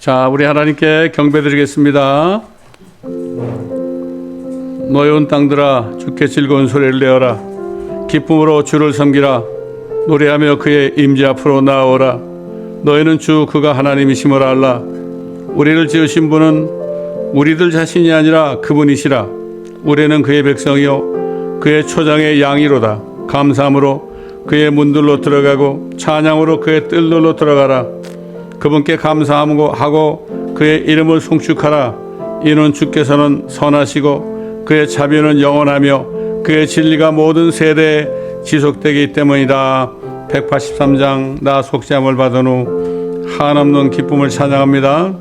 자, 우리 하나님께 경배드리겠습니다. 노여운 땅들아, 주께 즐거운 소리를 내어라. 기쁨으로 주를 섬기라. 노래하며 그의 임재 앞으로 나아오라. 너희는 주 그가 하나님이심을 알라. 우리를 지으신 분은 우리들 자신이 아니라 그분이시라. 우리는 그의 백성이요 그의 초장의 양이로다. 감사함으로 그의 문들로 들어가고 찬양으로 그의 뜰로 들어가라. 그분께 감사하고 그의 이름을 송축하라. 이는 주께서는 선하시고 그의 자비는 영원하며 그의 진리가 모든 세대에 지속되기 때문이다. 183장 나 속죄함을 받은 후 한없는 기쁨을 찬양합니다.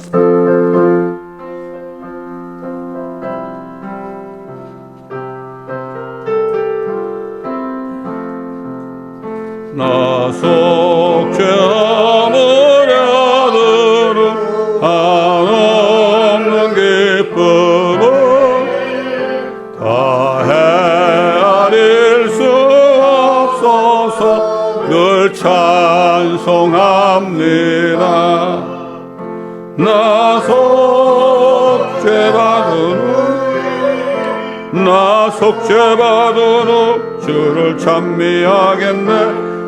나 속죄함을 한없는 기쁨을 다 헤아릴 수 없어서 늘 찬송합니다. 나 속죄받은 후 주를 찬미하겠네.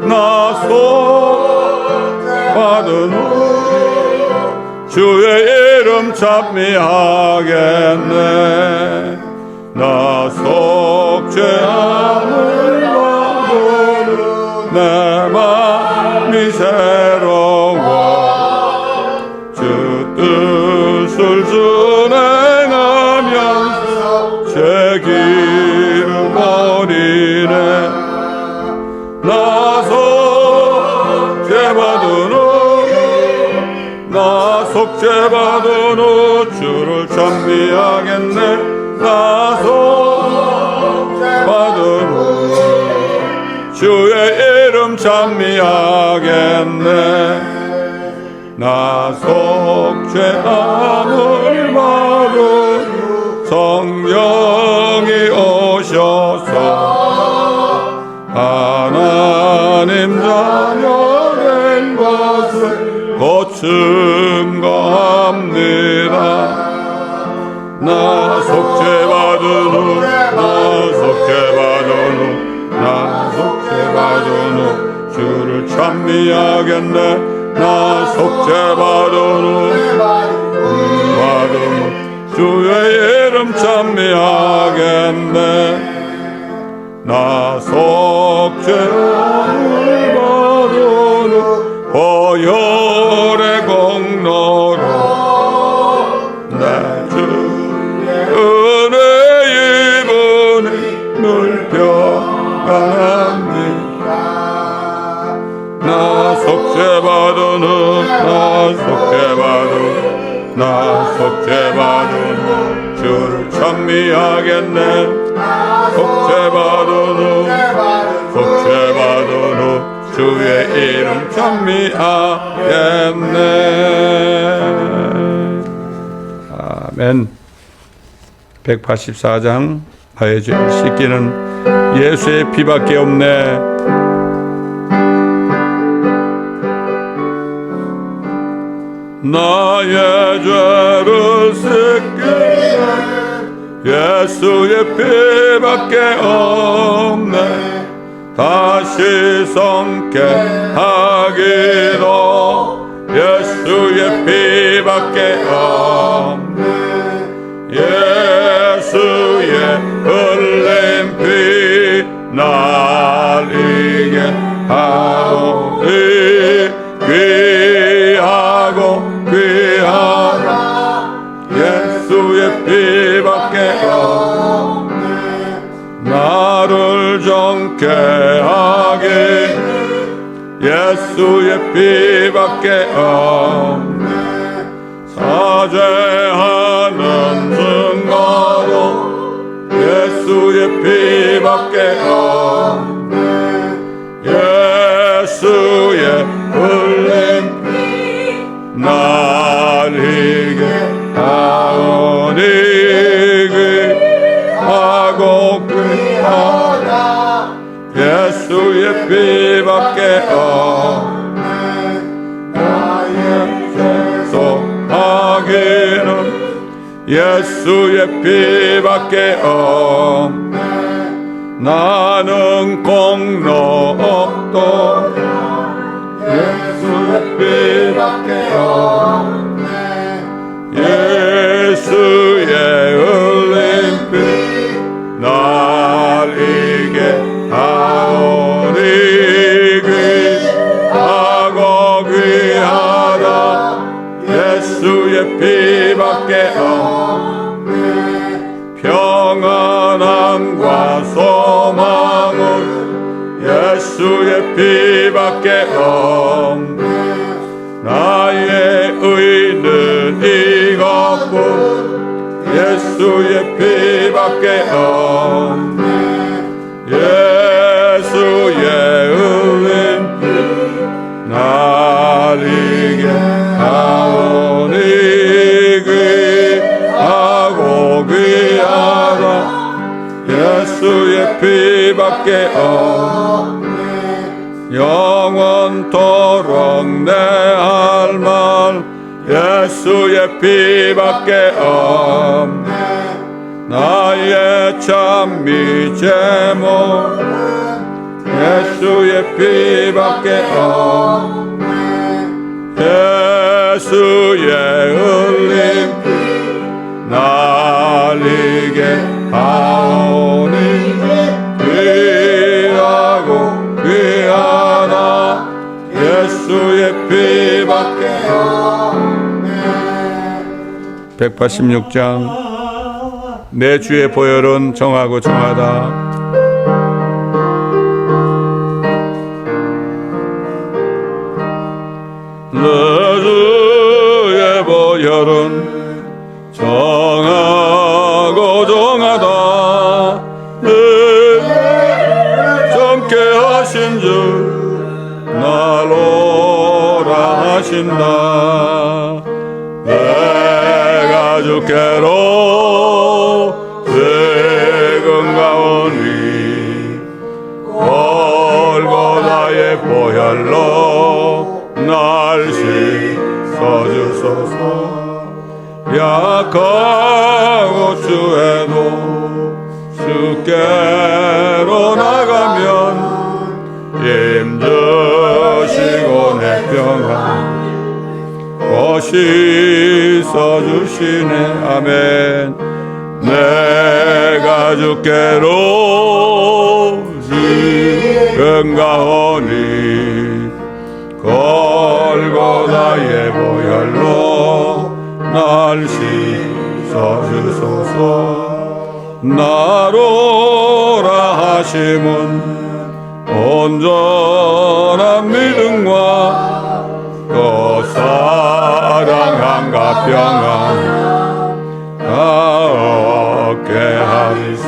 나 속죄받은 후 주의 이름 찬미하겠네. 나 속죄함을 받은 후 내 맘이 새로워 주 뜻을 준행하면서 제 길을 버리네. 나 속죄받은 후 주를 찬미하겠네. 나 속죄받은 후 주의 이름 찬미하겠네. 나 속죄함을 받은 후 성령이 오셔서 하나님 자녀된 것을 곧 증거합니다. 나 속죄받은 후 주를 찬미하겠네. 나 속죄받은 후 주의 이름 찬미하겠네. 나 속죄함을 받은 후 보혈의 공로로 내 주의 은혜의 문이 늘 평안합니다. 나 속죄받은 후 주를 찬미하겠네. 속죄받은 후 주의 이름 찬미하겠네. 아멘. 184장 나의 죄를 씻기는 예수의 피밖에 없네. 나의 죄를 씻기는 예수의 피밖에 없네. 다시 성케 하기로 예수의 피밖에 없네. 예수의 흘린 피 날 이게 하오니 귀하라 예수의 피밖에 없네. 나를 정케 하기 예수의 피밖에 없네. 사죄하는 증거로 예수의 피밖에 없네. 예수의 흘린 피 날 이게 하오니 귀하고 귀하다 예수의 피밖에 없네. 나의 죄 속하 예수의 피밖에 없네. 나는 공로 없도 예수의 피밖에 없네. 예수의 흘린 피 날 이게 하오니 귀하고 귀하다. 예수의 피밖에 없네. 평안함과 소망은 예수의 피밖에 없네. 나의 의는 이것뿐 예수의 피밖에 없네. 예수의 흘린 피 날 이게 하오니 귀하고 귀하다. 예수의 피밖에 없네. 영원토록 내 할 말 예수의 피밖에 없네. 나의 찬미 제목 예수의 피밖에 없네. 예수의 흘린 피 날 이게 하오니 귀하고 귀하다. 예수의 피밖에 없네. 186장 내 주의 보혈은 정하고 정하다. 내 주의 보혈은 정하고 정하다. 젊게 하신 주 날 오라 하신다. 내가 주께로 지금가오니 골고다의 보혈로 날 씻어주소서. 약하고 주에도 주께로 나가면 힘주시고 내 평안 씻어주시네. 아멘. 내가 주께로 지금 가오니 골고다의 보혈로 날 씻어주소서. 나로라 하심은 온전한 믿음과 또 사랑함과 평안 다 얻게 하리세.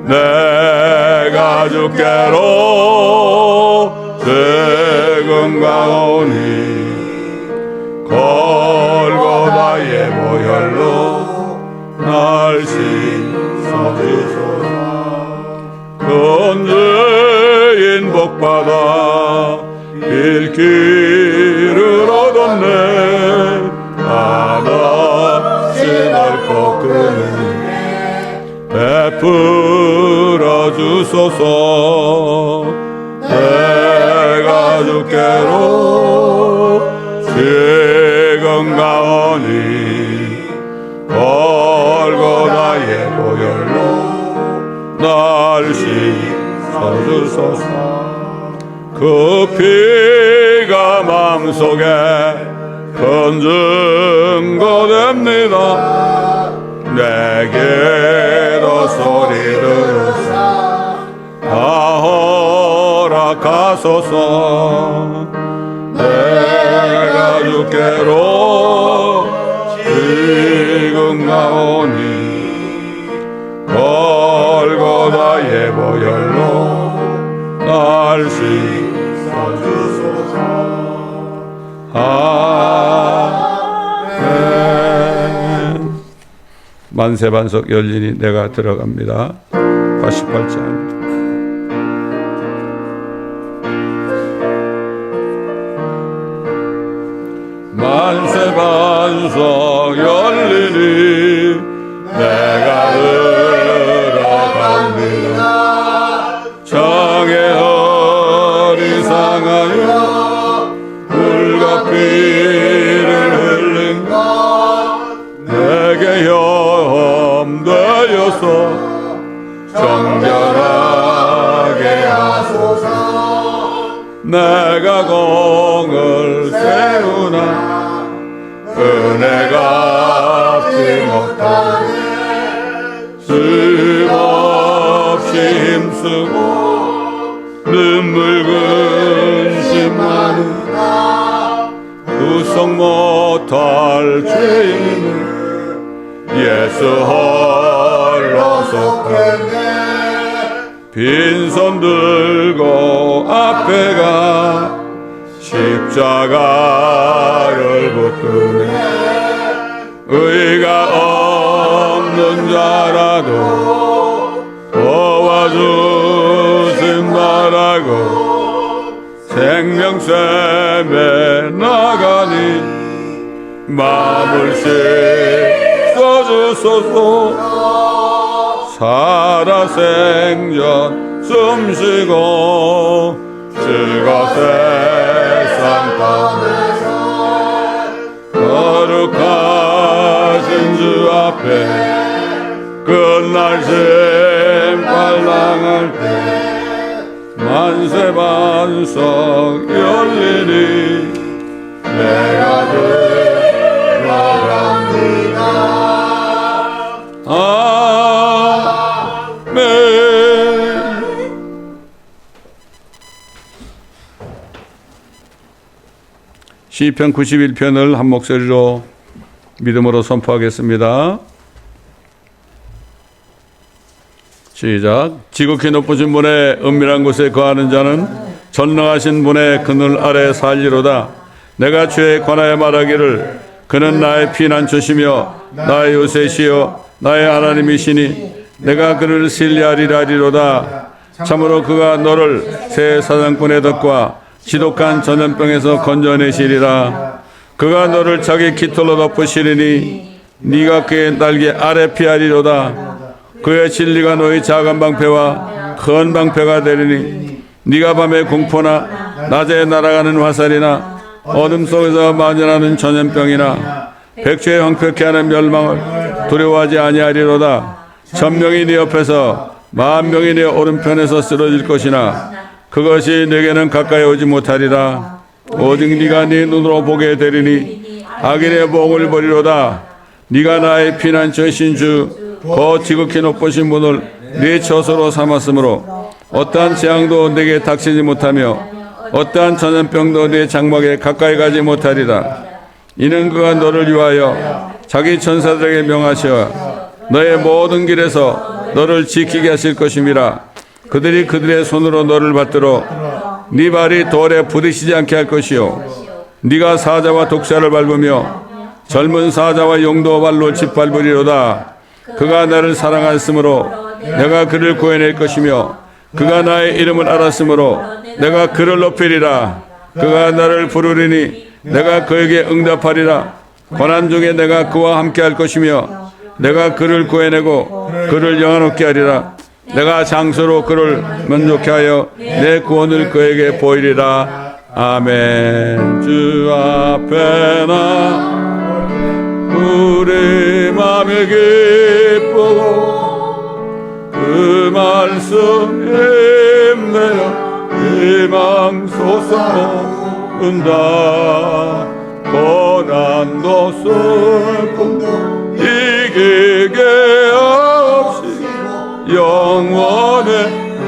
내가 주께로 지금 가오니 골고다의 보혈로 날 씻어주소서. 건재인 복받아 길길을 얻었네. 한없이 넓고 끄는 베풀어 주소서. 내가 주께로 지금 가오니 골고다의 보혈로 날 씻어주소서. 그 피가 마음속에 큰 증거됩니다. 내게도 소리 들으사 다 허락하소서. 내가 주께로 지금 가오니 골고다의 보혈로 날 씻어주소서. 아멘. 만세반석 열리니 내가 들어갑니다. 88장. 만세반석 반석 열리니 내가 들어갑니다. 정의 허리 상하여 물과 피를 흘린 것 내게 험되어서 정결하게 하소서. 내가 공을 세우나 은혜가 갚지 못하네. 수없이 힘쓰고 눈물 근심하는 구속 못할 죄인을 예수 홀로 속했네. 빈손 들고 앞에 가 십자가를 붙드네. 의가 없는 자라도 도와주신 바라고 생명샘에 나가니 마음을 씻어주소서. 살아생전 숨쉬고 즐거 세상 떠나서 거룩하신 주 앞에 끝날 심판당할 때 만세 반석 열리니 내가 들어갑니다. 아멘. 시편 91편을 한 목소리로 믿음으로 선포하겠습니다. 시작. 지극히 높으신 분의 은밀한 곳에 거하는 자는 전능하신 분의 그늘 아래 살리로다. 내가 주에 관하여 말하기를 그는 나의 피난처시며 나의 요새시여 나의 하나님이시니 내가 그를 신뢰하리라리로다. 참으로 그가 너를 새 사냥꾼의 덫과 지독한 전염병에서 건져내시리라. 그가 너를 자기 깃털로 덮으시리니 네가 그의 날개 아래 피하리로다. 그의 진리가 너희 작은 방패와 큰 방패가 되리니 네가 밤에 공포나 낮에 날아가는 화살이나 어둠 속에서 만연하는 전염병이나 백주에 황폐케 하는 멸망을 두려워하지 아니하리로다. 천명이 네 옆에서 만명이 네 오른편에서 쓰러질 것이나 그것이 내게는 가까이 오지 못하리라. 오직 네가 네 눈으로 보게 되리니 악인의 목을 버리로다. 네가 나의 피난처신 주 그 지극히 높으신 분을 네 처소로 삼았으므로 어떠한 재앙도 내게 닥치지 못하며 어떠한 전염병도 네 장막에 가까이 가지 못하리라. 이는 그가 너를 위하여 자기 천사들에게 명하시어 너의 모든 길에서 너를 지키게 하실 것임이라. 그들이 그들의 손으로 너를 받들어 네 발이 돌에 부딪히지 않게 할 것이요 네가 사자와 독사를 밟으며 젊은 사자와 용도 발로 짓밟으리로다. 그가 나를 사랑하였으므로 내가 그를 구해낼 것이며 그가 나의 이름을 알았으므로 내가 그를 높이리라. 그가 나를 부르리니 내가 그에게 응답하리라. 고난 중에 내가 그와 함께 할 것이며 내가 그를 구해내고 그를 영화롭게 하리라. 내가 장수로 그를 만족케 하여 내 구원을 그에게 보이리라. 아멘. 주 앞에 나 우리 맘에 기쁘고 그 말씀 힘내어 희망 솟아온다. 고난도 슬픔도 이기게 없이 영원에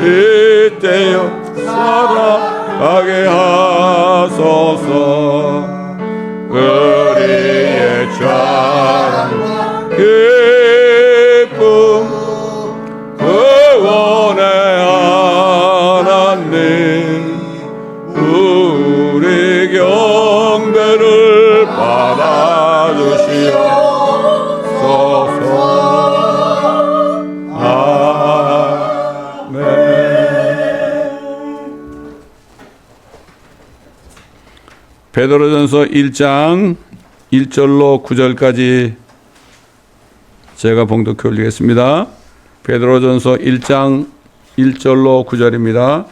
잇대어 살아가게 하소서. 우리의 자랑과 기쁨 구원의 하나님 우리 경배를 받아주시옵소서. 아멘. 베드로전서 1장 1절로 9절까지 제가 봉독해 올리겠습니다. 베드로전서 1장 1절로 9절입니다.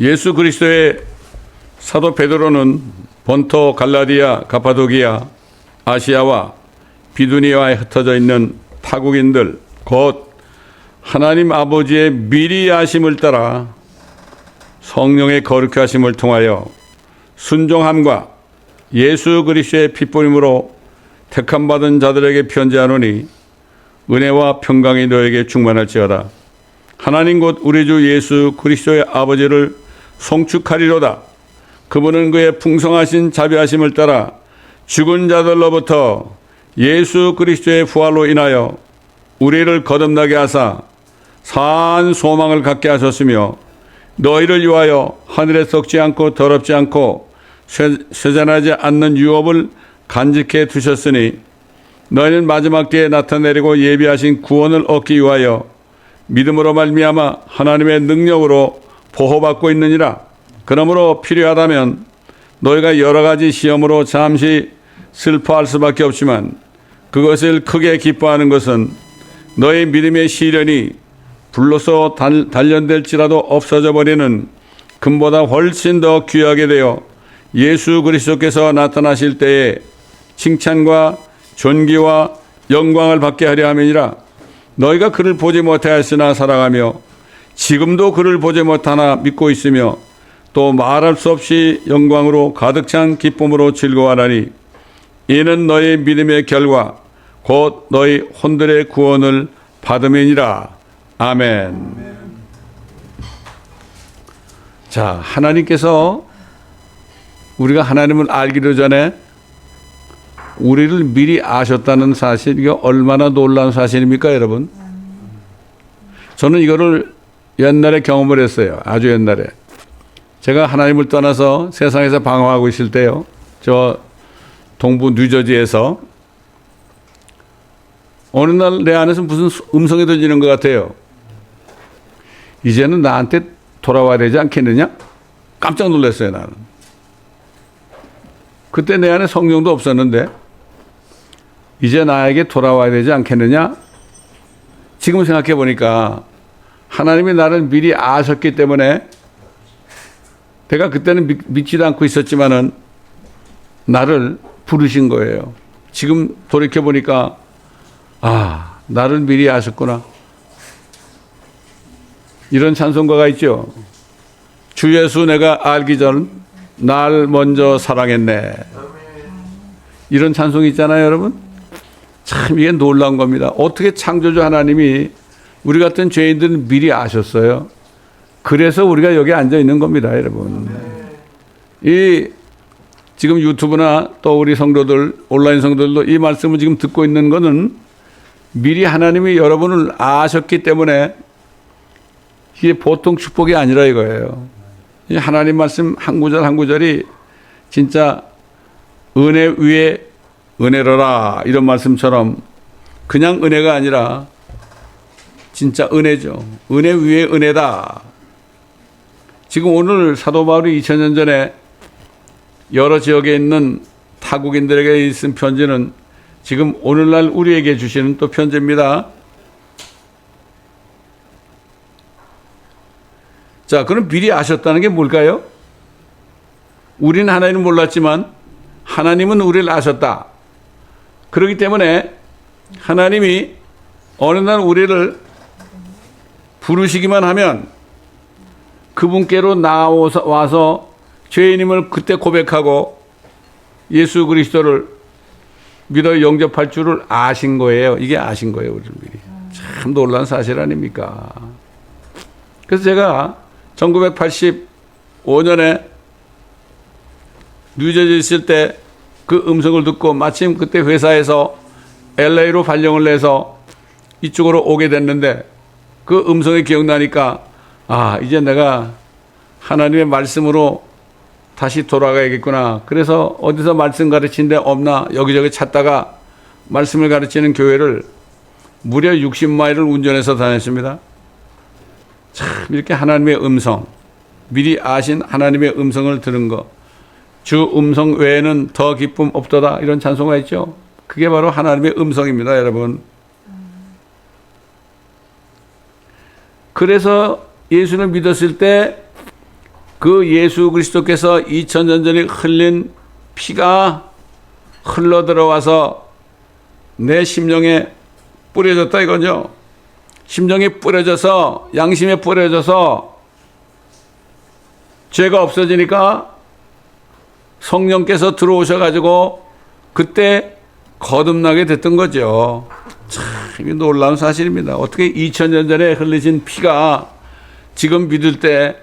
예수 그리스도의 사도 베드로는 본토 갈라디아, 가파도기아, 아시아와 비두니아에 흩어져 있는 타국인들 곧 하나님 아버지의 미리 아심을 따라 성령의 거룩히 하심을 통하여 순종함과 예수 그리스도의 핏보림으로 택함 받은 자들에게 편지하노니 은혜와 평강이 너에게 충만할지어다. 하나님 곧 우리 주 예수 그리스도의 아버지를 송축하리로다. 그분은 그의 풍성하신 자비하심을 따라 죽은 자들로부터 예수 그리스도의 부활로 인하여 우리를 거듭나게 하사 산 소망을 갖게 하셨으며 너희를 위하여 하늘에 썩지 않고 더럽지 않고 쇠잔하지 않는 유업을 간직해 두셨으니 너희는 마지막 때에 나타내리고 예비하신 구원을 얻기 위하여 믿음으로 말미암아 하나님의 능력으로 보호받고 있느니라. 그러므로 필요하다면 너희가 여러 가지 시험으로 잠시 슬퍼할 수밖에 없지만 그것을 크게 기뻐하는 것은 너희 믿음의 시련이 불로서 단련될지라도 없어져 버리는 금보다 훨씬 더 귀하게 되어 예수 그리스도께서 나타나실 때에 칭찬과 존귀와 영광을 받게 하려 함이니라. 너희가 그를 보지 못하였으나 사랑하며 지금도 그를 보지 못하나 믿고 있으며 또 말할 수 없이 영광으로 가득 찬 기쁨으로 즐거워하나니 이는 너희 믿음의 결과 곧 너희 혼들의 구원을 받음이니라. 아멘. 자, 하나님께서 우리가 하나님을 알기도 전에 우리를 미리 아셨다는 사실, 이게 얼마나 놀라운 사실입니까, 여러분? 저는 이거를 옛날에 경험을 했어요. 아주 옛날에. 제가 하나님을 떠나서 세상에서 방황하고 있을 때요. 저 동부 뉴저지에서 어느 날 내 안에서 무슨 음성이 들리는 것 같아요. 이제는 나한테 돌아와야 되지 않겠느냐? 깜짝 놀랐어요, 나는. 그때 내 안에 성령도 없었는데 이제 나에게 돌아와야 되지 않겠느냐? 지금 생각해 보니까 하나님이 나를 미리 아셨기 때문에 내가 그때는 믿지도 않고 있었지만은 나를 부르신 거예요. 지금 돌이켜 보니까 아, 나를 미리 아셨구나. 이런 찬송가가 있죠. 주 예수 내가 알기 전 날 먼저 사랑했네. 이런 찬송이 있잖아요, 여러분. 참 이게 놀라운 겁니다. 어떻게 창조주 하나님이 우리 같은 죄인들은 미리 아셨어요. 그래서 우리가 여기 앉아 있는 겁니다, 여러분. 이 지금 유튜브나 또 우리 성도들, 온라인 성도들도 이 말씀을 지금 듣고 있는 거는 미리 하나님이 여러분을 아셨기 때문에 이게 보통 축복이 아니라 이거예요. 이 하나님 말씀 한 구절 한 구절이 진짜 은혜 위에 은혜로라 이런 말씀처럼 그냥 은혜가 아니라 진짜 은혜죠. 은혜 위에 은혜다. 지금 오늘 사도 바울이 2000년 전에 여러 지역에 있는 타국인들에게 쓴 편지는 지금 오늘날 우리에게 주시는 또 편지입니다. 자, 그럼 미리 아셨다는 게 뭘까요? 우리는 하나님을 몰랐지만 하나님은 우리를 아셨다. 그렇기 때문에 하나님이 어느 날 우리를 부르시기만 하면 그분께로 나와서 죄인임을 그때 고백하고 예수 그리스도를 믿어 영접할 줄을 아신 거예요. 이게 아신 거예요, 우리를 미리. 참 놀라운 사실 아닙니까? 그래서 제가 1985년에 뉴저지에 있을 때 그 음성을 듣고 마침 그때 회사에서 LA로 발령을 내서 이쪽으로 오게 됐는데 그 음성이 기억나니까 아, 이제 내가 하나님의 말씀으로 다시 돌아가야겠구나. 그래서 어디서 말씀 가르치는 데 없나 여기저기 찾다가 말씀을 가르치는 교회를 무려 60마일을 운전해서 다녔습니다. 참 이렇게 하나님의 음성, 미리 아신 하나님의 음성을 들은 거, 주 음성 외에는 더 기쁨 없도다, 이런 찬송가 있죠. 그게 바로 하나님의 음성입니다, 여러분. 그래서 예수를 믿었을 때 그 예수 그리스도께서 2000년 전에 흘린 피가 흘러 들어와서 내 심령에 뿌려졌다 이거죠. 심령에 뿌려져서, 양심에 뿌려져서 죄가 없어지니까 성령께서 들어오셔가지고 그때 거듭나게 됐던 거죠. 참 이게 놀라운 사실입니다. 어떻게 2000년 전에 흘리신 피가 지금 믿을 때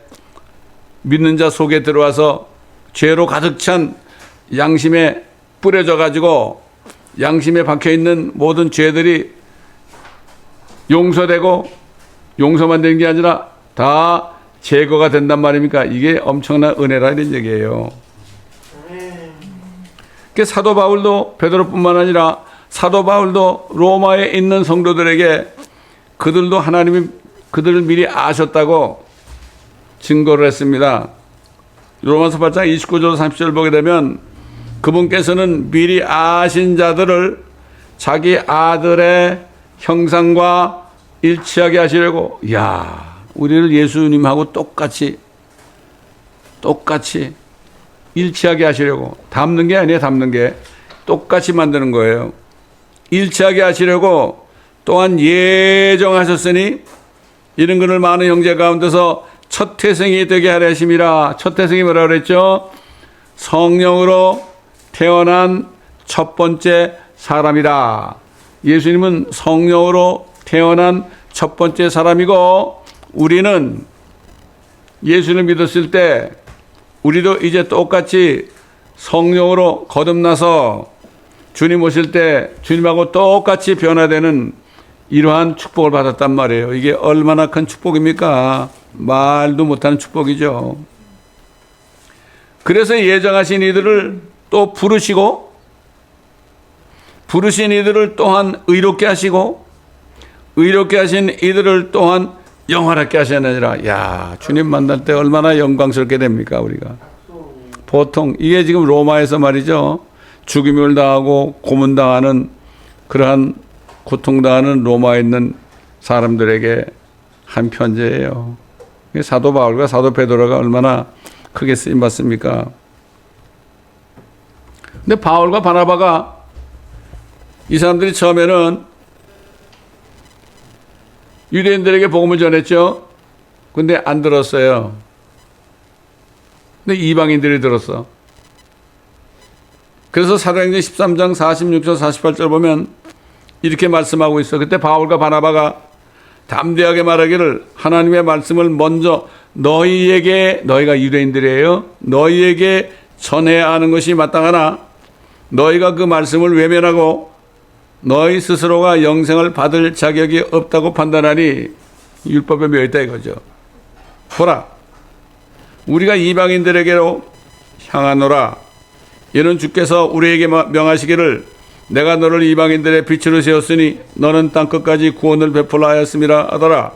믿는 자 속에 들어와서 죄로 가득 찬 양심에 뿌려져가지고 양심에 박혀있는 모든 죄들이 용서되고, 용서만 되는 게 아니라 다 제거가 된단 말입니까? 이게 엄청난 은혜라 이런 얘기예요. 그 사도 바울도, 베드로뿐만 아니라 사도 바울도 로마에 있는 성도들에게 그들도 하나님이 그들을 미리 아셨다고 증거를 했습니다. 로마서 8장 29절 30절 보게 되면 그분께서는 미리 아신 자들을 자기 아들의 형상과 일치하게 하시려고, 이야, 우리를 예수님하고 똑같이 일치하게 하시려고, 닮는 게 아니에요. 닮는 게 똑같이 만드는 거예요. 일치하게 하시려고 또한 예정하셨으니 이런 것을 많은 형제 가운데서 첫 태생이 되게 하려 하심이라. 첫 태생이 뭐라 그랬죠? 성령으로 태어난 첫 번째 사람이라. 예수님은 성령으로 태어난 첫 번째 사람이고, 우리는 예수를 믿었을 때 우리도 이제 똑같이 성령으로 거듭나서 주님 오실 때 주님하고 똑같이 변화되는 이러한 축복을 받았단 말이에요. 이게 얼마나 큰 축복입니까? 말도 못하는 축복이죠. 그래서 예정하신 이들을 또 부르시고, 부르신 이들을 또한 의롭게 하시고, 의롭게 하신 이들을 또한 영화롭게 하시느니라. 야, 주님 만날 때 얼마나 영광스럽게 됩니까, 우리가. 보통 이게 지금 로마에서 말이죠, 죽임을 당하고 고문당하는, 그러한 고통당하는 로마에 있는 사람들에게 한 편지예요. 사도 바울과 사도 베드로가 얼마나 크게 쓰임 받습니까? 근데 바울과 바나바가, 이 사람들이 처음에는 유대인들에게 복음을 전했죠. 근데 안 들었어요. 근데 이방인들이 들었어. 그래서 사도행전 13장 46절 48절 보면 이렇게 말씀하고 있어. 그때 바울과 바나바가 담대하게 말하기를, 하나님의 말씀을 먼저 너희에게, 너희가 유대인들이에요, 너희에게 전해야 하는 것이 마땅하나 너희가 그 말씀을 외면하고 너희 스스로가 영생을 받을 자격이 없다고 판단하니 율법에 멸했다 이거죠. 보라, 우리가 이방인들에게로 향하노라. 이는 주께서 우리에게 명하시기를, 내가 너를 이방인들의 빛으로 세웠으니 너는 땅끝까지 구원을 베풀라 하였음이라 하더라.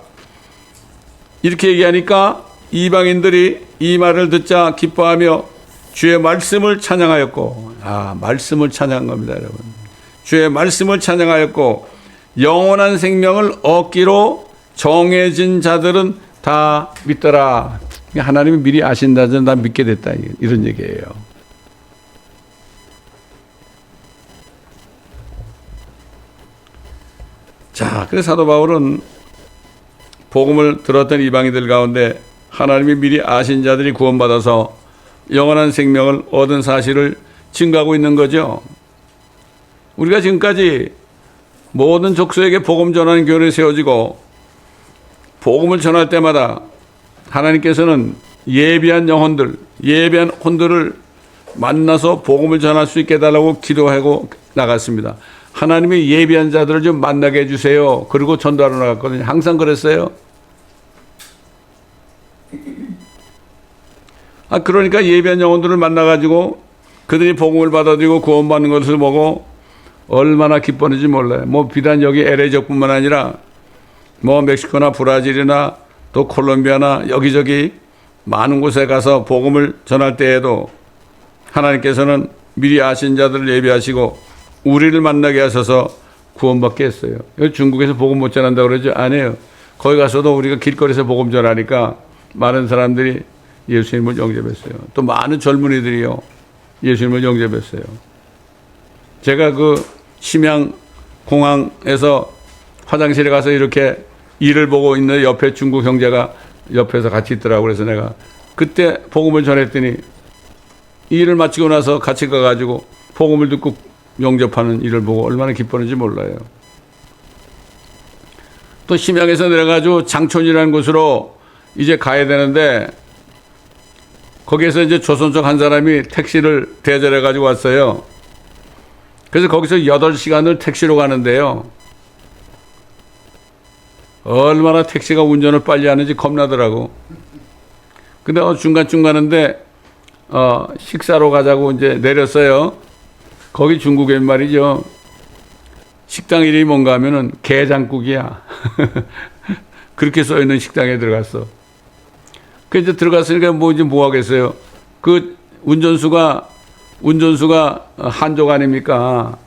이렇게 얘기하니까 이방인들이 이 말을 듣자 기뻐하며 주의 말씀을 찬양하였고, 말씀을 찬양한 겁니다, 여러분. 주의 말씀을 찬양하였고, 영원한 생명을 얻기로 정해진 자들은 다 믿더라. 하나님이 미리 아신다, 저는 다 믿게 됐다, 이런 얘기예요. 자, 그래서 사도 바울은 복음을 들었던 이방인들 가운데 하나님이 미리 아신 자들이 구원받아서 영원한 생명을 얻은 사실을 증거하고 있는 거죠. 우리가 지금까지 모든 족속에게 복음 전하는 교회를 세워지고, 복음을 전할 때마다 하나님께서는 예비한 영혼들, 예비한 혼들을 만나서 복음을 전할 수 있게 해달라고 기도하고 나갔습니다. 하나님의 예비한 자들을 좀 만나게 해주세요. 그리고 전도하러 나갔거든요. 항상 그랬어요. 그러니까 예비한 영혼들을 만나가지고 그들이 복음을 받아들이고 구원받는 것을 보고 얼마나 기뻤는지 몰라요. 뭐 비단 여기 LA적뿐만 아니라 뭐 멕시코나 브라질이나 또 콜롬비아나 여기저기 많은 곳에 가서 복음을 전할 때에도 하나님께서는 미리 아신 자들을 예비하시고 우리를 만나게 하셔서 구원받게 했어요. 중국에서 복음 못 전한다고 그러죠? 아니에요. 거기 가서도 우리가 길거리에서 복음 전하니까 많은 사람들이 예수님을 영접했어요. 또 많은 젊은이들이요, 예수님을 영접했어요. 제가 그 심양 공항에서 화장실에 가서 이렇게 일을 보고 있는 옆에 중국 형제가 옆에서 같이 있더라고. 그래서 내가 그때 복음을 전했더니 일을 마치고 나서 같이 가가지고 복음을 듣고 영접하는 일을 보고 얼마나 기뻤는지 몰라요. 또 심양에서 내려가지고 장촌이라는 곳으로 이제 가야 되는데 거기에서 이제 조선족 한 사람이 택시를 대절해 가지고 왔어요. 그래서 거기서 8시간을 택시로 가는데요. 얼마나 택시가 운전을 빨리 하는지 겁나더라고. 근데 중간중간인데 식사로 가자고 이제 내렸어요. 거기 중국엔 말이죠. 식당 이름이 뭔가 하면은 게장국이야. 그렇게 써 있는 식당에 들어갔어. 그 이제 들어갔으니까 뭐 하겠어요. 그 운전수가 한족 아닙니까?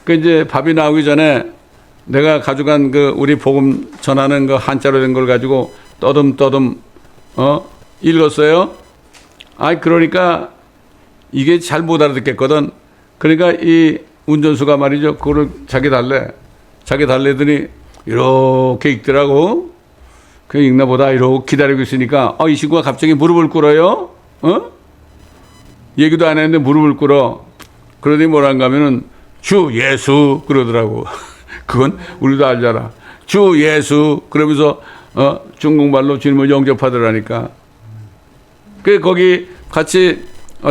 그 이제 밥이 나오기 전에 내가 가져간 그 우리 복음 전하는 그 한자로 된 걸 가지고 떠듬떠듬 읽었어요. 그러니까 이게 잘 못 알아듣겠거든. 그러니까 이 운전수가 말이죠. 그거를 자기 달래더니 이렇게 읽더라고. 그 읽나 보다 이렇게 기다리고 있으니까 이 친구가 갑자기 무릎을 꿇어요. 얘기도 안 했는데 무릎을 꿇어. 그러더니 뭐란가 하면은 주 예수 그러더라고. 그건 우리도 알잖아. 주 예수 그러면서 중국말로 주님을 영접하더라니까. 그 거기 같이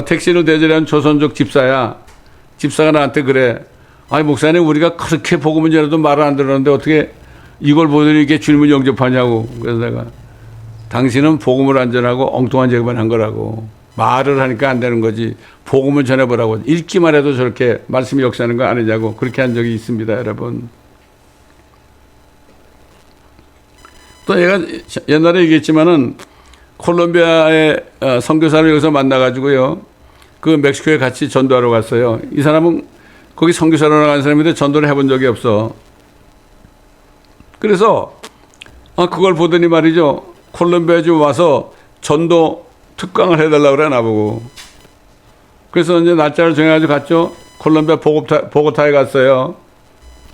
택시를 대절한 조선족 집사야. 집사가 나한테 그래. 목사님 우리가 그렇게 복음을 전해도 말을 안 들었는데 어떻게 이걸 보더니 이게 주님을 영접하냐고. 그래서 내가 당신은 복음을 안 전하고 엉뚱한 얘기만 한 거라고. 말을 하니까 안 되는 거지. 복음을 전해보라고. 읽기만 해도 저렇게 말씀이 역사하는 거 아니냐고. 그렇게 한 적이 있습니다, 여러분. 또 얘가 옛날에 얘기했지만은 콜롬비아의 선교사를 여기서 만나가지고요. 그 멕시코에 같이 전도하러 갔어요. 이 사람은 거기 선교사로 나간 사람인데 전도를 해본 적이 없어. 그래서 그걸 보더니 말이죠. 콜롬비아에 좀 와서 전도 특강을 해달라고 그래 나보고. 그래서 이제 날짜를 정해가지고 갔죠. 콜롬비아 보고타에 갔어요.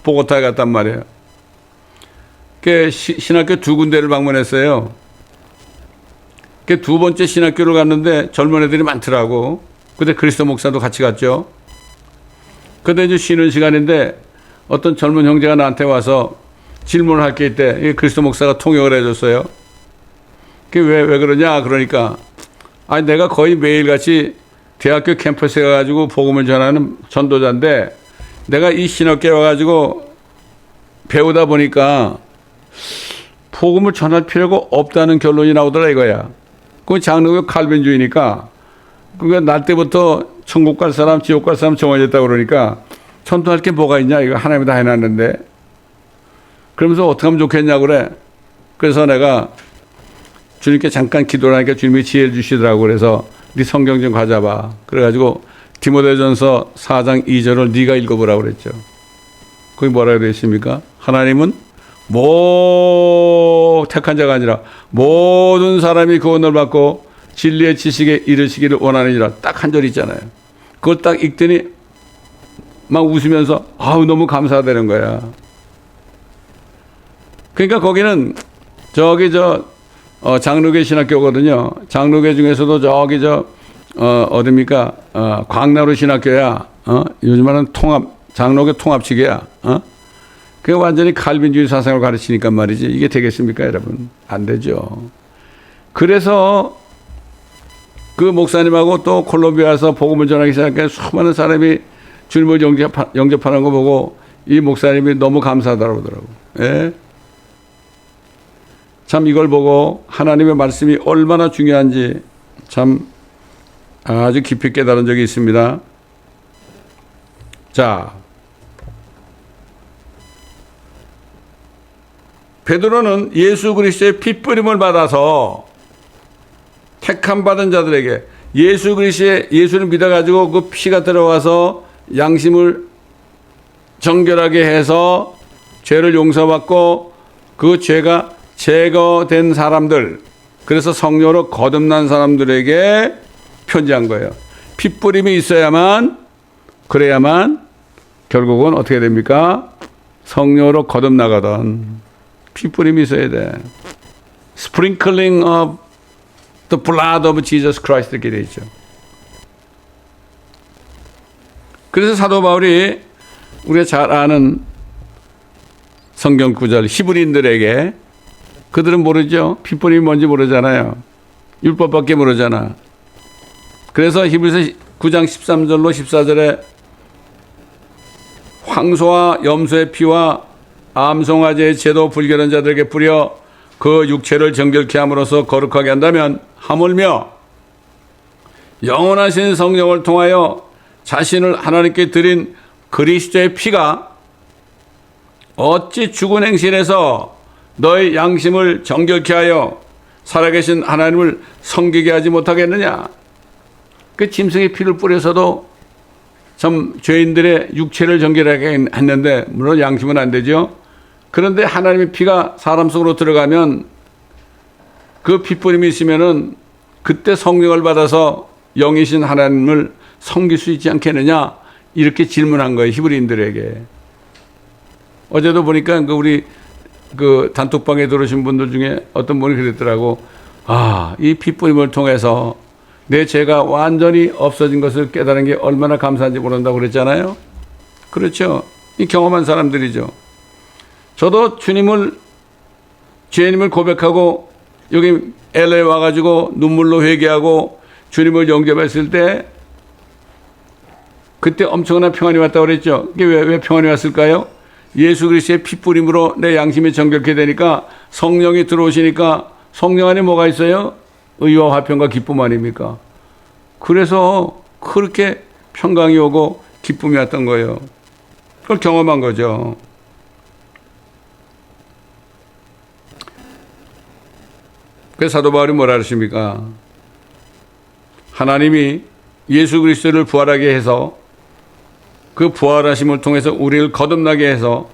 보고타에 갔단 말이에요. 그 신학교 2군데를 방문했어요. 그 2번째 신학교를 갔는데 젊은 애들이 많더라고. 근데 그리스도 목사도 같이 갔죠. 근데 이제 쉬는 시간인데 어떤 젊은 형제가 나한테 와서 질문을 할 게 있대. 그리스도 목사가 통역을 해줬어요. 그게 왜 그러냐? 그러니까 내가 거의 매일같이 대학교 캠퍼스에 가가지고 복음을 전하는 전도자인데 내가 이 신학교에 와가지고 배우다 보니까 복음을 전할 필요가 없다는 결론이 나오더라 이거야. 그 장로교 칼빈주의니까 그러니까 날 때부터 천국 갈 사람, 지옥 갈 사람 정해졌다고 그러니까 전도할 게 뭐가 있냐 이거 하나님이 다 해놨는데 그러면서 어떻게 하면 좋겠냐고 그래. 그래서 내가 주님께 잠깐 기도를 하니까 주님이 지혜를 주시더라고. 그래서 네 성경 좀 가져봐. 그래가지고 디모데전서 4장 2절을 네가 읽어보라고 그랬죠. 거기 뭐라 그랬습니까? 하나님은 택한 자가 아니라 모든 사람이 구원을 받고 진리의 지식에 이르시기를 원하느니라. 딱 한 절 있잖아요. 그걸 딱 읽더니 막 웃으면서 너무 감사되는 거야. 그러니까 거기는 장로교 신학교거든요. 장로교 중에서도 어딥니까? 광나루 신학교야. 요즘에는 장로교 통합치기야. 그게 완전히 칼빈주의 사상을 가르치니까 말이지. 이게 되겠습니까, 여러분? 안 되죠. 그래서 그 목사님하고 또 콜롬비아에서 복음을 전하기 시작하니까 수많은 사람이 주님을 영접하는 거 보고 이 목사님이 너무 감사하다고 그러더라고요. 예? 참 이걸 보고 하나님의 말씀이 얼마나 중요한지 참 아주 깊이 깨달은 적이 있습니다. 자, 베드로는 예수 그리스도의 핏부림을 받아서 택함 받은 자들에게 예수를 믿어가지고 그 피가 들어가서 양심을 정결하게 해서 죄를 용서받고 그 죄가 제거된 사람들, 그래서 성령으로 거듭난 사람들에게 편지한 거예요. 핏부림이 있어야만, 그래야만 결국은 어떻게 됩니까? 성령으로 거듭나거든. 핏부림이 있어야 돼. Sprinkling of the blood of Jesus Christ 이렇게 되어 있죠. 그래서 사도 바울이 우리가 잘 아는 성경 구절 히브리인들에게, 그들은 모르죠. 핏부림이 뭔지 모르잖아요. 율법밖에 모르잖아. 그래서 히브리서 9장 13절로 14절에 황소와 염소의 피와 암송아지의 제도 불결한 자들에게 뿌려 그 육체를 정결케 함으로써 거룩하게 한다면 하물며 영원하신 성령을 통하여 자신을 하나님께 드린 그리스도의 피가 어찌 죽은 행실에서 너의 양심을 정결케 하여 살아계신 하나님을 섬기게 하지 못하겠느냐. 그 짐승의 피를 뿌려서도 참 죄인들의 육체를 정결하게 했는데, 물론 양심은 안 되죠. 그런데 하나님의 피가 사람 속으로 들어가면 그 핏부림이 있으면은 그때 성령을 받아서 영이신 하나님을 섬길 수 있지 않겠느냐, 이렇게 질문한 거예요, 히브리인들에게. 어제도 보니까 우리 단톡방에 들어오신 분들 중에 어떤 분이 그랬더라고. 아, 이 핏부림을 통해서 내 죄가 완전히 없어진 것을 깨달은 게 얼마나 감사한지 모른다고 그랬잖아요. 그렇죠. 이 경험한 사람들이죠. 저도 주님을 고백하고 여기 LA 와가지고 눈물로 회개하고 주님을 영접했을 때 그때 엄청난 평안이 왔다고 그랬죠. 이게 왜 평안이 왔을까요? 예수 그리스도의 핏부림으로 내 양심이 정결케 되니까, 성령이 들어오시니까 성령 안에 뭐가 있어요? 의와 화평과 기쁨 아닙니까? 그래서 그렇게 평강이 오고 기쁨이 왔던 거예요. 그걸 경험한 거죠. 그래서 사도 바울이 뭐라 그러십니까? 하나님이 예수 그리스도를 부활하게 해서 그 부활하심을 통해서 우리를 거듭나게 해서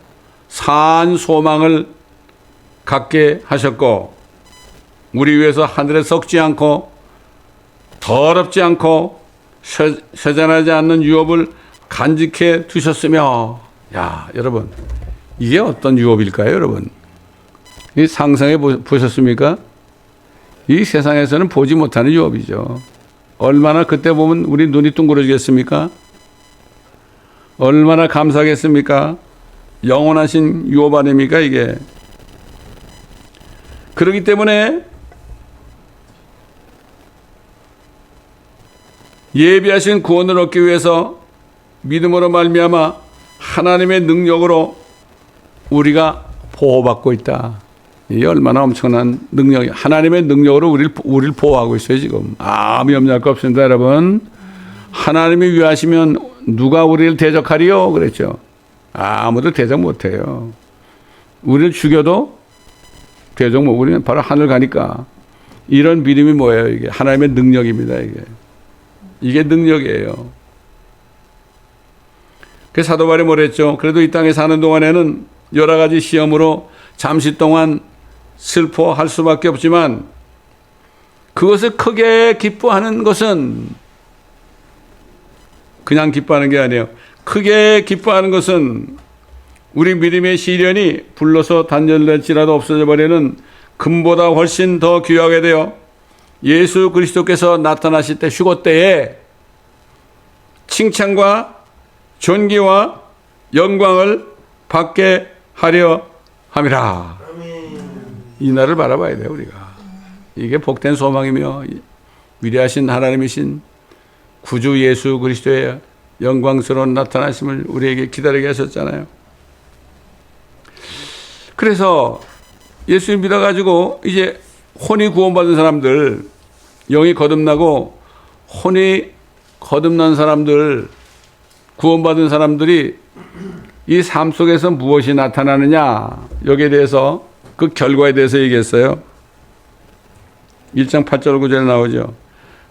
산 소망을 갖게 하셨고, 우리 위해서 하늘에 썩지 않고 더럽지 않고 쇠잔하지 않는 유업을 간직해 두셨으며, 야, 여러분, 이게 어떤 유업일까요, 여러분? 이 상상해 보셨습니까? 이 세상에서는 보지 못하는 유업이죠. 얼마나 그때 보면 우리 눈이 둥그러지겠습니까? 얼마나 감사하겠습니까? 영원하신 유업 아닙니까, 이게? 그렇기 때문에 예비하신 구원을 얻기 위해서 믿음으로 말미암아 하나님의 능력으로 우리가 보호받고 있다. 이게 얼마나 엄청난 능력이, 하나님의 능력으로 우리를 보호하고 있어요, 지금. 아무 염려할 거 없습니다, 여러분. 하나님이 위하시면 누가 우리를 대적하리요? 그랬죠. 아무도 대적 못해요. 우리를 죽여도 대적 못, 우리는 바로 하늘 가니까. 이런 믿음이 뭐예요, 이게? 하나님의 능력입니다, 이게. 이게 능력이에요. 그 사도 바울이 뭐랬죠? 그래도 이 땅에 사는 동안에는 여러 가지 시험으로 잠시 동안 슬퍼할 수밖에 없지만, 그것을 크게 기뻐하는 것은, 그냥 기뻐하는 게 아니에요. 크게 기뻐하는 것은 우리 믿음의 시련이 불러서 단절될지라도 없어져 버리는 금보다 훨씬 더 귀하게 되어 예수 그리스도께서 나타나실 때, 휴거 때에 칭찬과 존귀와 영광을 받게 하려 함이라. 이 날을 바라봐야 돼요, 우리가. 이게 복된 소망이며 위대하신 하나님이신 구주 예수 그리스도의 영광스러운 나타나심을 우리에게 기다리게 하셨잖아요. 그래서 예수 믿어가지고 이제 혼이 구원받은 사람들, 영이 거듭나고 혼이 거듭난 사람들, 구원받은 사람들이 이 삶 속에서 무엇이 나타나느냐, 여기에 대해서 그 결과에 대해서 얘기했어요. 1장 8절 9절에 나오죠.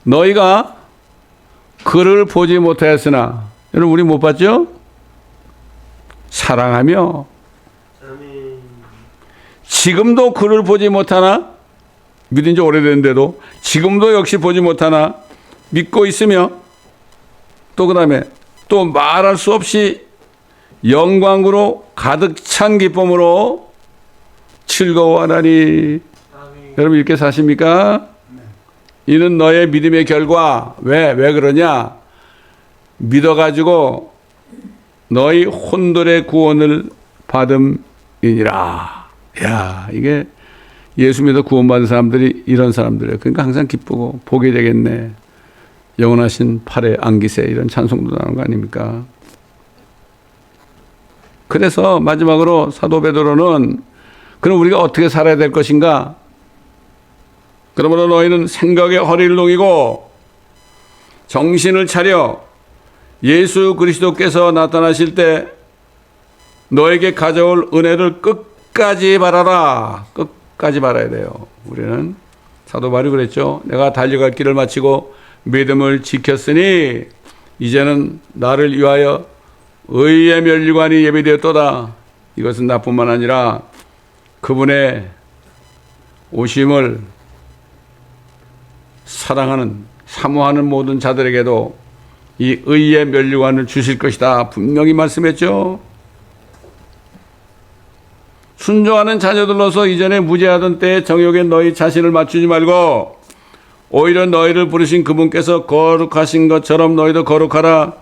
너희가 그를 보지 못하였으나, 여러분 우리 못 봤죠? 사랑하며 지금도 그를 보지 못하나, 믿은 지 오래됐는데도 지금도 역시 보지 못하나 믿고 있으며, 또 그 다음에 또 말할 수 없이 영광으로 가득 찬 기쁨으로 즐거워하나니. 여러분 이렇게 사십니까? 이는 너의 믿음의 결과. 왜 그러냐? 믿어가지고 너희 혼들의 구원을 받음이니라. 야, 이게 예수 믿어 구원받은 사람들이 이런 사람들이에요. 그러니까 항상 기쁘고 보게 되겠네. 영원하신 팔에 안기세, 이런 찬송도 나오는 거 아닙니까? 그래서 마지막으로 사도 베드로는 그럼 우리가 어떻게 살아야 될 것인가? 그러므로 너희는 생각의 허리를 동이고 정신을 차려 예수 그리스도께서 나타나실 때 너에게 가져올 은혜를 끝까지 바라라. 끝까지 바라야 돼요. 우리는 사도 바울이 그랬죠. 내가 달려갈 길을 마치고 믿음을 지켰으니 이제는 나를 위하여 의의 면류관이 예비되었도다. 이것은 나뿐만 아니라 그분의 오심을 사랑하는, 사모하는 모든 자들에게도 이 의의 면류관을 주실 것이다. 분명히 말씀했죠. 순종하는 자녀들로서 이전에 무죄하던 때의 정욕에 너희 자신을 맞추지 말고 오히려 너희를 부르신 그분께서 거룩하신 것처럼 너희도 거룩하라.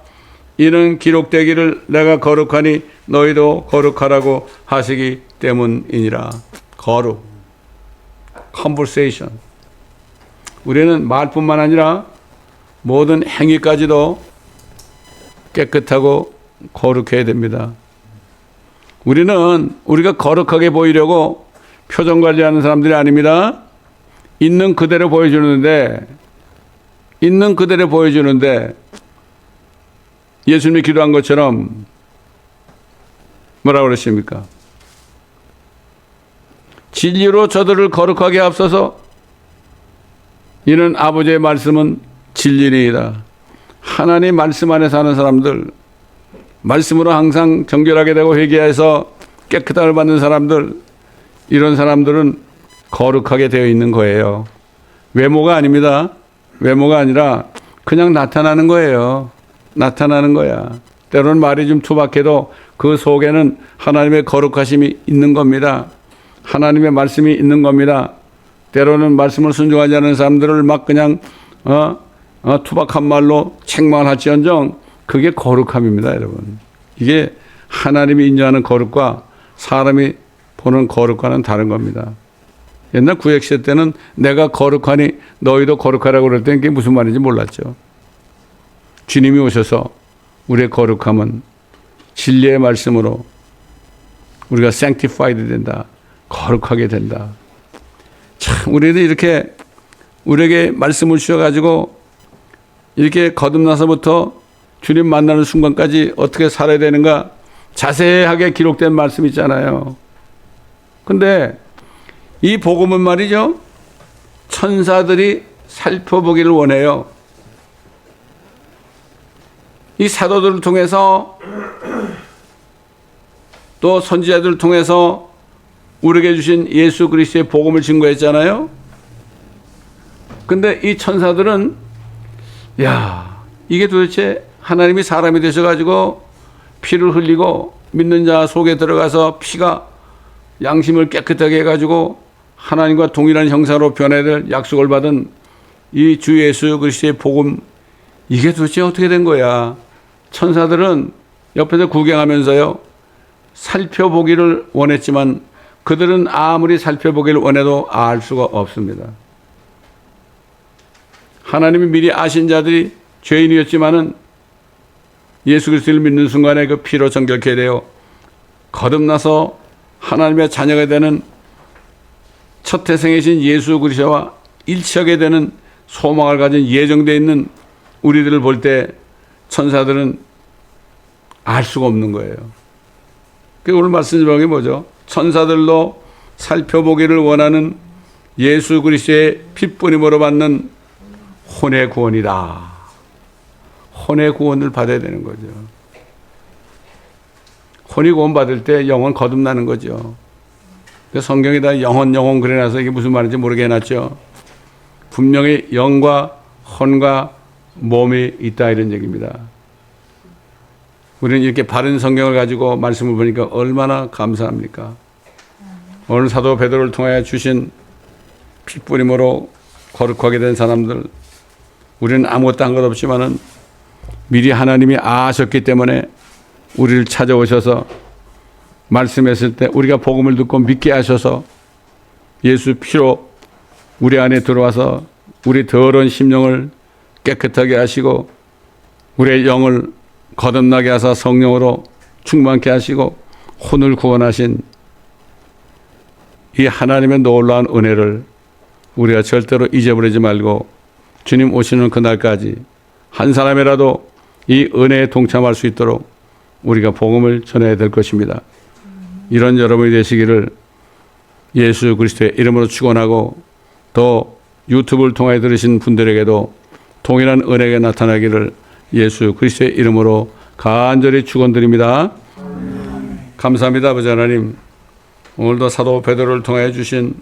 이는 기록되기를 내가 거룩하니 너희도 거룩하라고 하시기 때문이니라. 거룩, conversation. 우리는 말뿐만 아니라 모든 행위까지도 깨끗하고 거룩해야 됩니다. 우리는 우리가 거룩하게 보이려고 표정 관리하는 사람들이 아닙니다. 있는 그대로 보여주는데 예수님이 기도한 것처럼 뭐라고 그러십니까? 진리로 저들을 거룩하게 앞서서 이는 아버지의 말씀은 진리니이다. 하나님 말씀 안에 사는 사람들, 말씀으로 항상 정결하게 되고 회개해서 깨끗함을 받는 사람들, 이런 사람들은 거룩하게 되어 있는 거예요. 외모가 아닙니다. 외모가 아니라 그냥 나타나는 거예요. 나타나는 거야. 때로는 말이 좀 투박해도 그 속에는 하나님의 거룩하심이 있는 겁니다. 하나님의 말씀이 있는 겁니다. 때로는 말씀을 순종하지 않는 사람들을 막 그냥 투박한 말로 책망할지언정 그게 거룩함입니다, 여러분. 이게 하나님이 인정하는 거룩과 사람이 보는 거룩과는 다른 겁니다. 옛날 구약시대 때는 내가 거룩하니 너희도 거룩하라고 그럴 때는 그게 무슨 말인지 몰랐죠. 주님이 오셔서 우리의 거룩함은 진리의 말씀으로 우리가 sanctified 된다. 거룩하게 된다. 참, 우리도 이렇게 우리에게 말씀을 주셔가지고 이렇게 거듭나서부터 주님 만나는 순간까지 어떻게 살아야 되는가 자세하게 기록된 말씀 있잖아요. 근데 이 복음은 말이죠. 천사들이 살펴보기를 원해요. 이 사도들을 통해서 또 선지자들을 통해서 우리에게 주신 예수 그리스도의 복음을 증거했잖아요. 근데 이 천사들은 이게 도대체 하나님이 사람이 되셔가지고 피를 흘리고 믿는 자 속에 들어가서 피가 양심을 깨끗하게 해가지고 하나님과 동일한 형상으로 변해야 될 약속을 받은 이 주 예수 그리스도의 복음, 이게 도대체 어떻게 된 거야? 천사들은 옆에서 구경하면서요 살펴보기를 원했지만 그들은 아무리 살펴보기를 원해도 알 수가 없습니다. 하나님이 미리 아신 자들이 죄인이었지만은 예수 그리스도를 믿는 순간에 그 피로 정결케 되어 거듭나서 하나님의 자녀가 되는 첫 태생이신 예수 그리스도와 일치하게 되는 소망을 가진 예정되어 있는 우리들을 볼 때 천사들은 알 수가 없는 거예요. 오늘 말씀 제목이 뭐죠? 천사들도 살펴보기를 원하는 예수 그리스도의 핏뿌림으로 받는 혼의 구원이다. 혼의 구원을 받아야 되는 거죠. 혼이 구원 받을 때 영혼 거듭나는 거죠. 성경에다 영혼 그래놔서 이게 무슨 말인지 모르게 해놨죠. 분명히 영과 혼과 몸이 있다 이런 얘기입니다. 우리는 이렇게 바른 성경을 가지고 말씀을 보니까 얼마나 감사합니까? 오늘 사도 베드로를 통하여 주신 핏부림으로 거룩하게 된 사람들, 우리는 아무것도 한 것 없지만은 미리 하나님이 아셨기 때문에 우리를 찾아오셔서 말씀했을 때 우리가 복음을 듣고 믿게 하셔서 예수 피로 우리 안에 들어와서 우리 더러운 심령을 깨끗하게 하시고 우리의 영을 거듭나게 하사 성령으로 충만케 하시고 혼을 구원하신 이 하나님의 놀라운 은혜를 우리가 절대로 잊어버리지 말고 주님 오시는 그날까지 한 사람이라도 이 은혜에 동참할 수 있도록 우리가 복음을 전해야 될 것입니다. 이런 여러분이 되시기를 예수 그리스도의 이름으로 축원하고 또 유튜브를 통해 들으신 분들에게도 동일한 은혜가 나타나기를 예수 그리스도의 이름으로 간절히 축원드립니다. 감사합니다. 아버지 하나님, 오늘도 사도 베드로를 통해 주신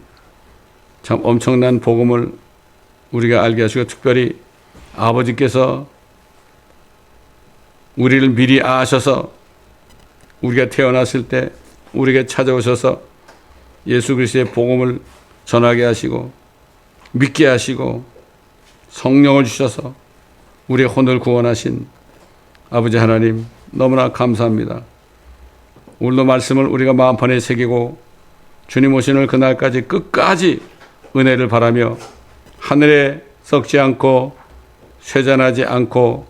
참 엄청난 복음을 우리가 알게 하시고 특별히 아버지께서 우리를 미리 아셔서 우리가 태어났을 때 우리에게 찾아오셔서 예수 그리스도의 복음을 전하게 하시고 믿게 하시고 성령을 주셔서 우리의 혼을 구원하신 아버지 하나님 너무나 감사합니다. 오늘도 말씀을 우리가 마음판에 새기고 주님 오시는 그날까지 끝까지 은혜를 바라며 하늘에 썩지 않고 쇠잔하지 않고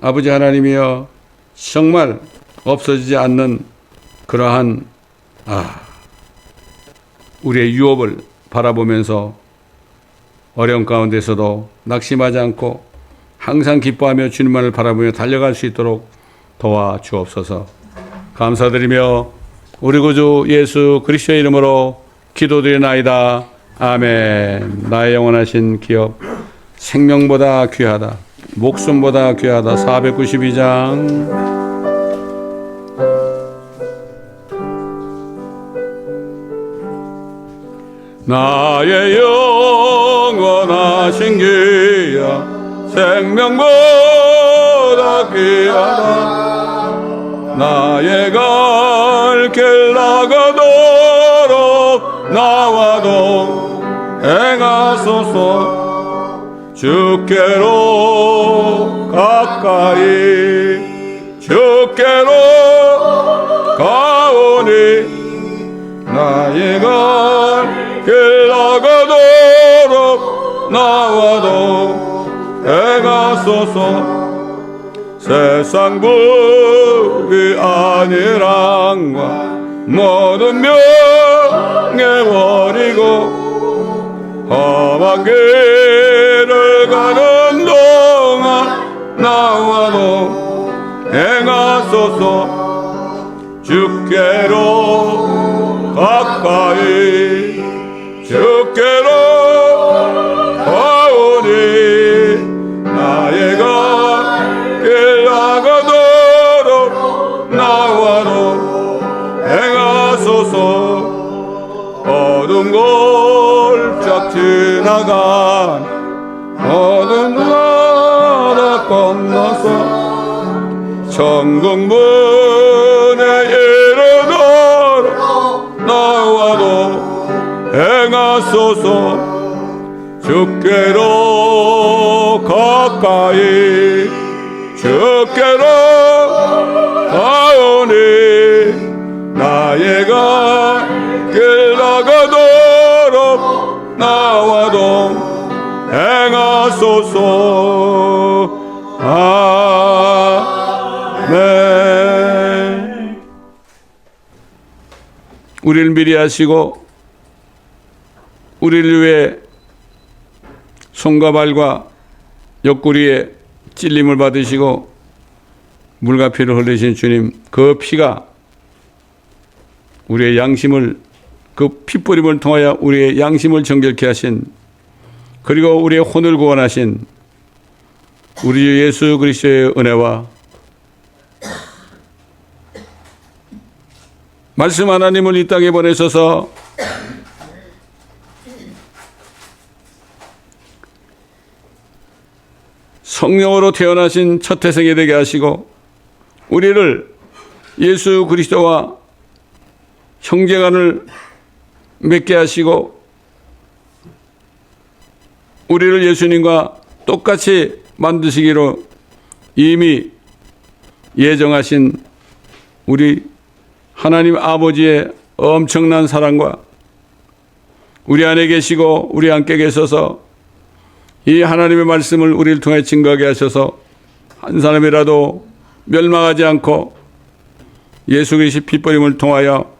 아버지 하나님이여 정말 없어지지 않는 그러한 우리의 유업을 바라보면서 어려운 가운데서도 낙심하지 않고 항상 기뻐하며 주님만을 바라보며 달려갈 수 있도록 도와주옵소서. 감사드리며 우리 구주 예수 그리스도의 이름으로 기도드리나이다. 아멘. 나의 영원하신 기업 생명보다 귀하다 목숨보다 귀하다. 492장. 나의 영원하신 기업 생명보다 귀하다. 나의 갈 길 나가도록 나와도 행하소서. 주께로 가까이 주께로 가오니 나의 갈 길 나가도록 나와도 행하소서. 세상 부귀 아니랑과 모든 명예버리고 험한 길을 가는 동안 나와도 행하소서. 주께로 가까이 주께로 가오니 나의 길 나가도록 나와도 행하소서. 어둠 골짝 지나간 어둠 나라 건너서 천국 문에 이르도록 나와도 행하소서. 주께로 가까이 주께로 가오니 나의 길 나가도록 나와도 행하소서. 아멘. 우리를 미리 하시고 우리를 위해 손과 발과 옆구리에 찔림을 받으시고 물과 피를 흘리신 주님, 그 피가 우리의 양심을, 그 핏뿌림을 통하여 우리의 양심을 정결케 하신, 그리고 우리의 혼을 구원하신 우리 주 예수 그리스도의 은혜와 말씀 하나님을 이 땅에 보내셔서 성령으로 태어나신 첫 태생이 되게 하시고 우리를 예수 그리스도와 형제간을 맺게 하시고 우리를 예수님과 똑같이 만드시기로 이미 예정하신 우리 하나님 아버지의 엄청난 사랑과 우리 안에 계시고 우리 함께 계셔서 이 하나님의 말씀을 우리를 통해 증거하게 하셔서 한 사람이라도 멸망하지 않고 예수 그리스도의 핏버림을 통하여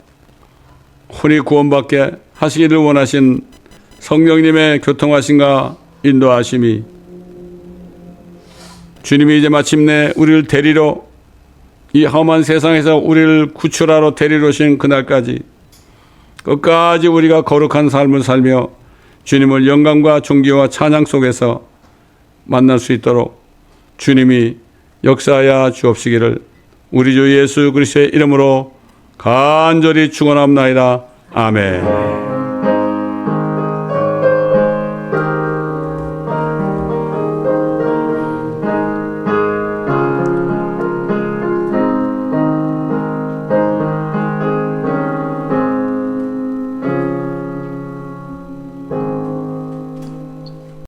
혼이 구원받게 하시기를 원하신 성령님의 교통하심과 인도하심이 주님이 이제 마침내 우리를 데리러 이 험한 세상에서 우리를 구출하러 데리러 오신 그날까지 끝까지 우리가 거룩한 삶을 살며 주님을 영광과 존귀와 찬양 속에서 만날 수 있도록 주님이 역사하여 주옵시기를 우리 주 예수 그리스도의 이름으로 간절히 축원합나이다. 아멘.